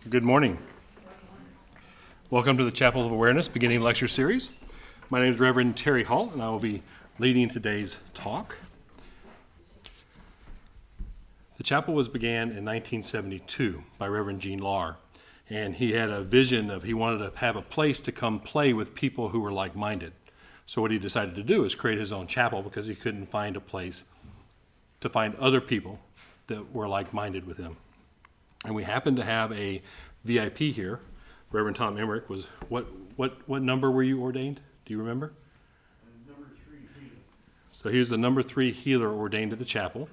Good morning. Welcome to the Chapel of Awareness beginning lecture series. My name is Reverend Terry Hall, and I will be leading today's talk. The chapel was began in 1972 by Reverend Gene Lahr, and he had a vision of he wanted to have a place to come play with people who were like-minded. So what he decided to do is create his own chapel because he couldn't find a place to find other people that were like-minded with him. And we happened to have a VIP here. Reverend Tom Emmerich was, what number were you ordained? Do you remember? Number 3 healer. So he was the number 3 healer ordained to the chapel.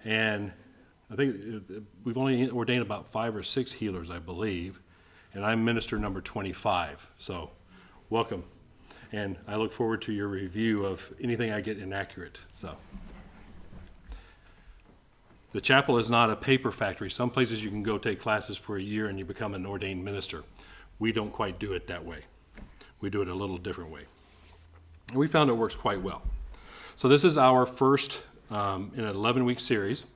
And I think we've only ordained about 5 or 6 healers, I believe. And I'm minister number 25. So welcome. And I look forward to your review of anything I get inaccurate. So the chapel is not a paper factory. Some places you can go take classes for a year and you become an ordained minister. We don't quite do it that way. We do it a little different way. And we found it works quite well. So this is our first in an 11-week series.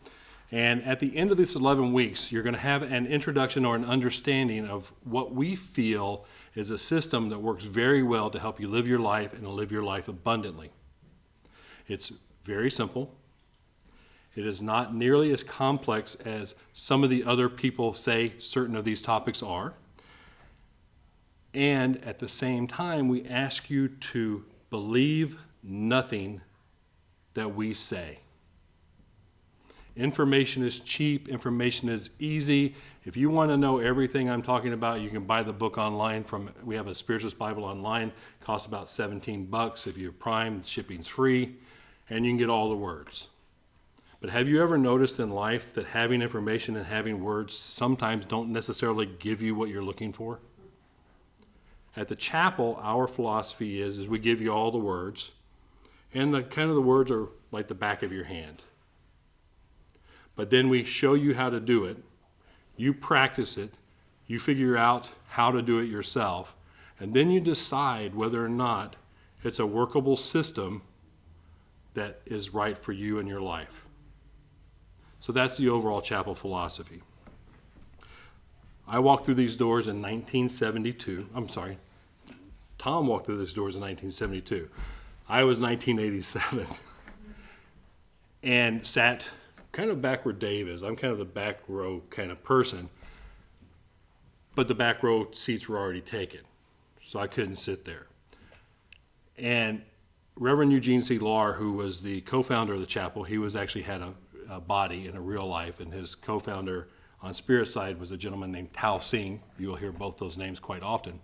And at the end of this 11 weeks, you're going to have an introduction or an understanding of what we feel is a system that works very well to help you live your life and live your life abundantly. It's very simple. It is not nearly as complex as some of the other people say certain of these topics are. And at the same time, we ask you to believe nothing that we say. Information is cheap. Information is easy. If you want to know everything I'm talking about, you can buy the book online. We have a Spiritualist Bible online. It costs about $17. If you're Prime, shipping's free. And you can get all the words. But have you ever noticed in life that having information and having words sometimes don't necessarily give you what you're looking for? At the chapel, our philosophy is we give you all the words, and the words are like the back of your hand. But then we show you how to do it, you practice it, you figure out how to do it yourself, and then you decide whether or not it's a workable system that is right for you and your life. So that's the overall chapel philosophy. I walked through these doors in 1972. I'm sorry. Tom walked through these doors in 1972. I was 1987 and sat kind of back where Dave is. I'm kind of the back row kind of person, but the back row seats were already taken, so I couldn't sit there. And Reverend Eugene C. Lahr, who was the co-founder of the chapel, he actually had a body in a real life, and his co-founder on spirit side was a gentleman named Tao Singh. You will hear both those names quite often.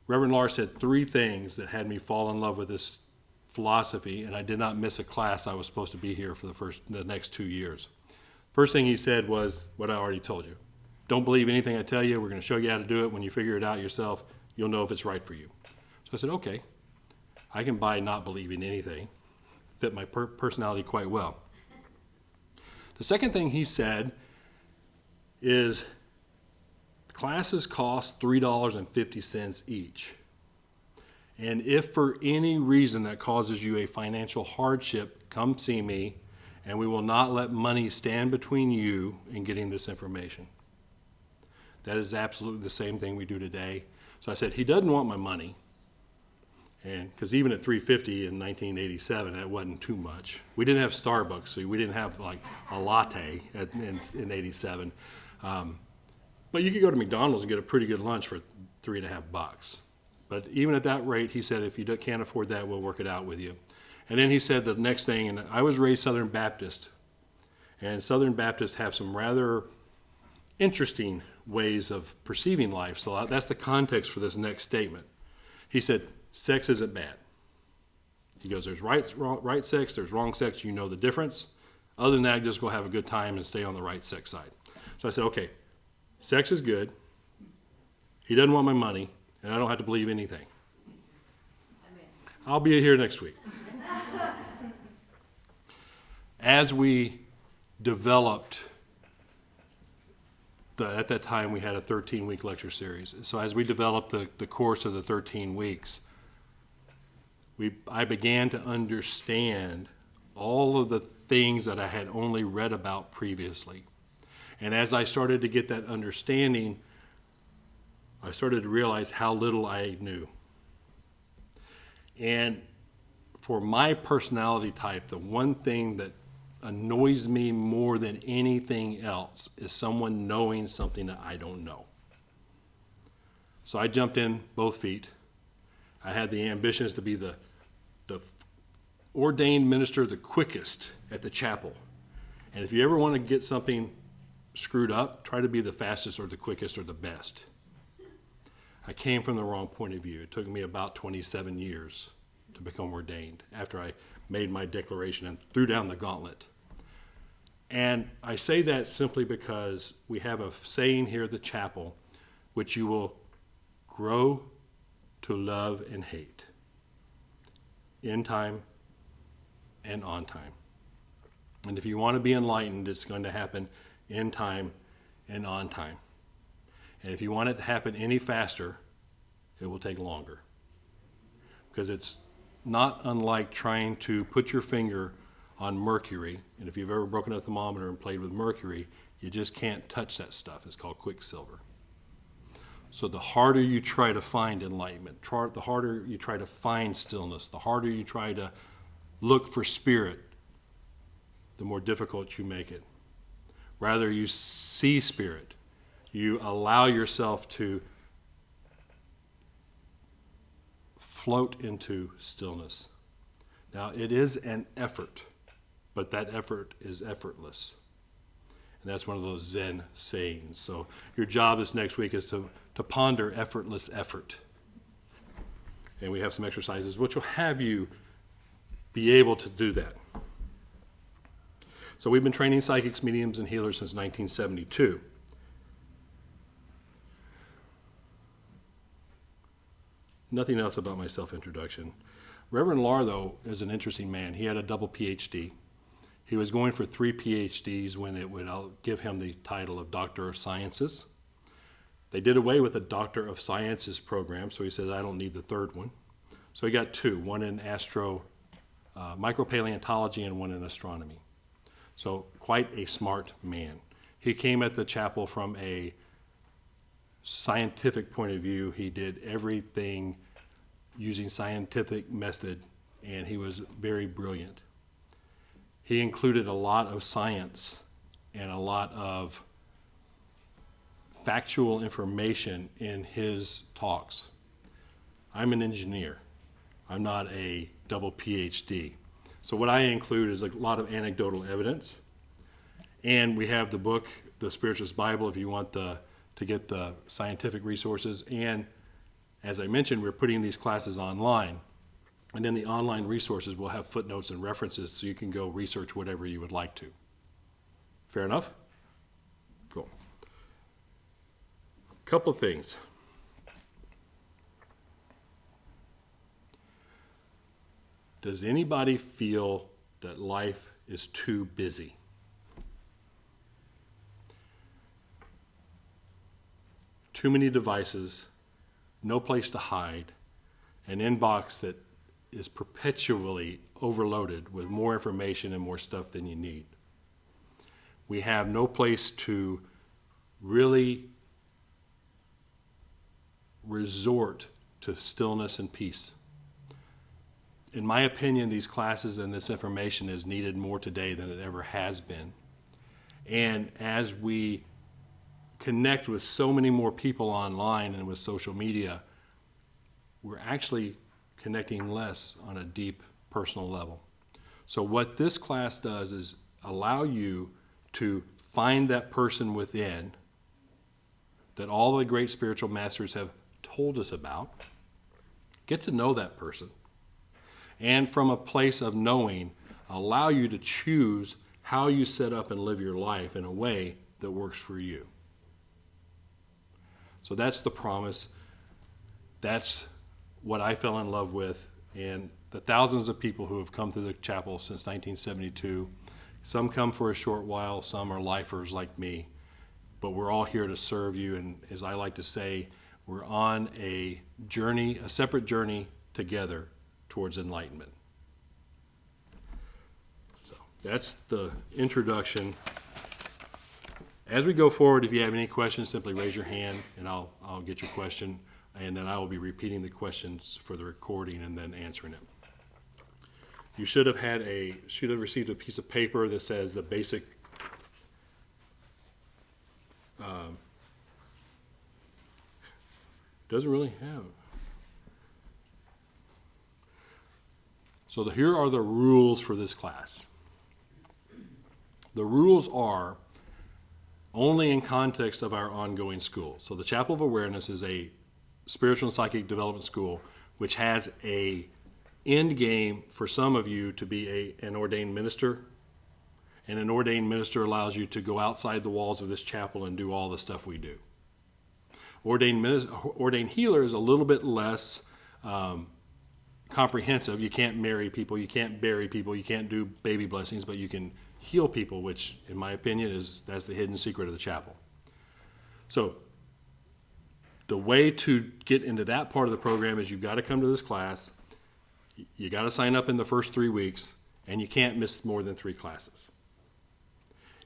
Reverend Lahr said 3 things that had me fall in love with this philosophy, and I did not miss a class. I was supposed to be here for the next 2 years. First thing he said was what I already told you. Don't believe anything I tell you. We're going to show you how to do it. When you figure it out yourself, you'll know if it's right for you. So I said, okay, I can buy not believing anything. Fit my personality quite well. The second thing he said is classes cost $3.50 each. And if for any reason that causes you a financial hardship, come see me, and we will not let money stand between you and getting this information. That is absolutely the same thing we do today. So I said, he doesn't want my money. And because even at $3.50 in 1987, that wasn't too much. We didn't have Starbucks, so we didn't have like a latte in 87. But you could go to McDonald's and get a pretty good lunch for $3.50. But even at that rate, he said, if you can't afford that, we'll work it out with you. And then he said the next thing, and I was raised Southern Baptist, and Southern Baptists have some rather interesting ways of perceiving life. So that's the context for this next statement. He said, sex isn't bad. He goes, there's right sex, there's wrong sex, you know the difference. Other than that, just go have a good time and stay on the right sex side. So I said, okay, sex is good. He doesn't want my money, and I don't have to believe anything. I'll be here next week. As we developed, at that time we had a 13-week lecture series. So as we developed the course of the 13 weeks, I began to understand all of the things that I had only read about previously. And as I started to get that understanding, I started to realize how little I knew. And for my personality type, the one thing that annoys me more than anything else is someone knowing something that I don't know. So I jumped in both feet. I had the ambitions to be the ordained minister the quickest at the chapel. And if you ever want to get something screwed up, try to be the fastest or the quickest or the best. I came from the wrong point of view. It took me about 27 years to become ordained after I made my declaration and threw down the gauntlet. And I say that simply because we have a saying here at the chapel, which you will grow to love and hate in time and on time. And if you want to be enlightened, it's going to happen in time and on time. And if you want it to happen any faster, it will take longer. Because it's not unlike trying to put your finger on mercury. And if you've ever broken a thermometer and played with mercury, you just can't touch that stuff. It's called quicksilver. So the harder you try to find enlightenment, the harder you try to find stillness, the harder you try to look for spirit, the more difficult you make it. Rather, you see spirit. You allow yourself to float into stillness. Now, it is an effort, but that effort is effortless. And that's one of those Zen sayings. So your job this next week is to ponder effortless effort. And we have some exercises which will have you be able to do that. So we've been training psychics, mediums, and healers since 1972. Nothing else about my self-introduction. Reverend Lahr, though, is an interesting man. He had a double PhD. He was going for 3 PhDs when it would give him the title of Doctor of Sciences. They did away with the Doctor of Sciences program, so he says, I don't need the third one. So he got 2, one in micropaleontology and one in astronomy. So quite a smart man. He came at the chapel from a scientific point of view. He did everything using scientific method, and he was very brilliant. He included a lot of science and a lot of factual information in his talks. I'm an engineer. I'm not a double PhD. So what I include is a lot of anecdotal evidence. And we have the book, the Spiritualist Bible, if you want to get the scientific resources. And as I mentioned, we're putting these classes online. And then the online resources will have footnotes and references so you can go research whatever you would like to. Fair enough? Cool. Couple of things. Does anybody feel that life is too busy? Too many devices, no place to hide, an inbox that is perpetually overloaded with more information and more stuff than you need. We have no place to really resort to stillness and peace. In my opinion, these classes and this information is needed more today than it ever has been. And as we connect with so many more people online and with social media, we're actually connecting less on a deep personal level. So what this class does is allow you to find that person within that all the great spiritual masters have told us about, get to know that person, and from a place of knowing, allow you to choose how you set up and live your life in a way that works for you. So that's the promise. That's what I fell in love with, and the thousands of people who have come through the chapel since 1972. Some come for a short while, some are lifers like me, but we're all here to serve you, and as I like to say, we're on a journey, a separate journey together towards enlightenment. So that's the introduction. As we go forward, if you have any questions, simply raise your hand and I'll get your question, and then I will be repeating the questions for the recording and then answering it. You should have received a piece of paper that says the basic doesn't really have. So here are the rules for this class. The rules are only in context of our ongoing school. So the Chapel of Awareness is a spiritual and psychic development school which has a end game for some of you to be an ordained minister. And an ordained minister allows you to go outside the walls of this chapel and do all the stuff we do. Ordained healer is a little bit less comprehensive. You can't marry people, you can't bury people, you can't do baby blessings, but you can heal people, which in my opinion that's the hidden secret of the chapel. So the way to get into that part of the program is you've got to come to this class, you got to sign up in the first 3 weeks, and you can't miss more than 3 classes.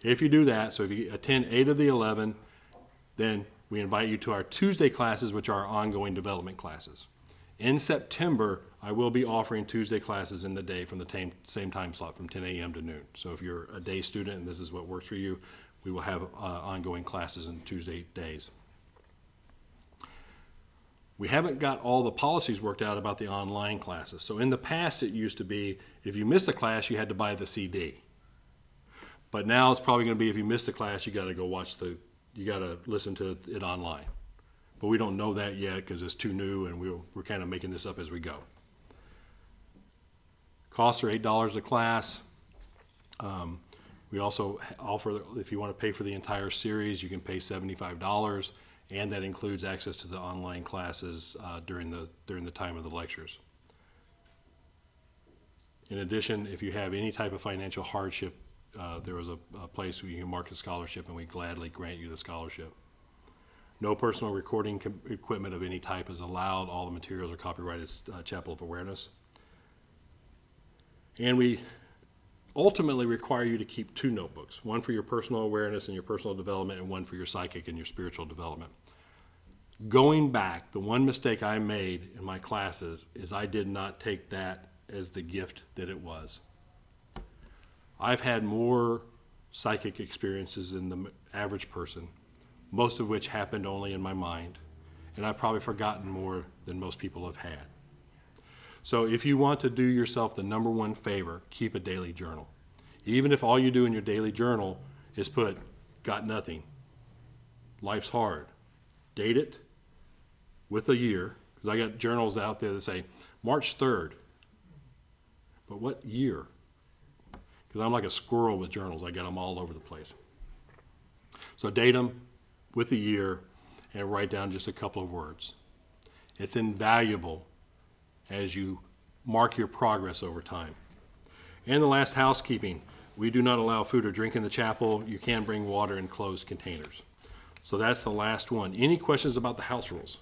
If you do that, so if you attend 8 of the 11, then we invite you to our Tuesday classes, which are our ongoing development classes. In September, I will be offering Tuesday classes in the day from the same time slot from 10 a.m. to noon. So if you're a day student and this is what works for you, we will have ongoing classes on Tuesday days. We haven't got all the policies worked out about the online classes. So in the past, it used to be if you missed a class, you had to buy the CD. But now it's probably going to be if you missed a class, you got to you got to listen to it online. But we don't know that yet because it's too new and we're kind of making this up as we go. Costs are $8 a class. We also offer, if you want to pay for the entire series, you can pay $75, and that includes access to the online classes during the time of the lectures. In addition, if you have any type of financial hardship, there is a place where you can mark a scholarship, and we gladly grant you the scholarship. No personal recording equipment of any type is allowed. All the materials are copyrighted Chapel of Awareness. And we ultimately require you to keep 2 notebooks, one for your personal awareness and your personal development, and one for your psychic and your spiritual development. Going back, the one mistake I made in my classes is I did not take that as the gift that it was. I've had more psychic experiences than the average person, most of which happened only in my mind, and I've probably forgotten more than most people have had. So if you want to do yourself the number one favor, keep a daily journal. Even if all you do in your daily journal is put, got nothing, life's hard, date it with a year, because I got journals out there that say March 3rd. But what year? Because I'm like a squirrel with journals. I got them all over the place. So date them with a year and write down just a couple of words. It's invaluable as you mark your progress over time. And the last, housekeeping. We do not allow food or drink in the chapel. You can bring water in closed containers. So that's the last one. Any questions about the house rules?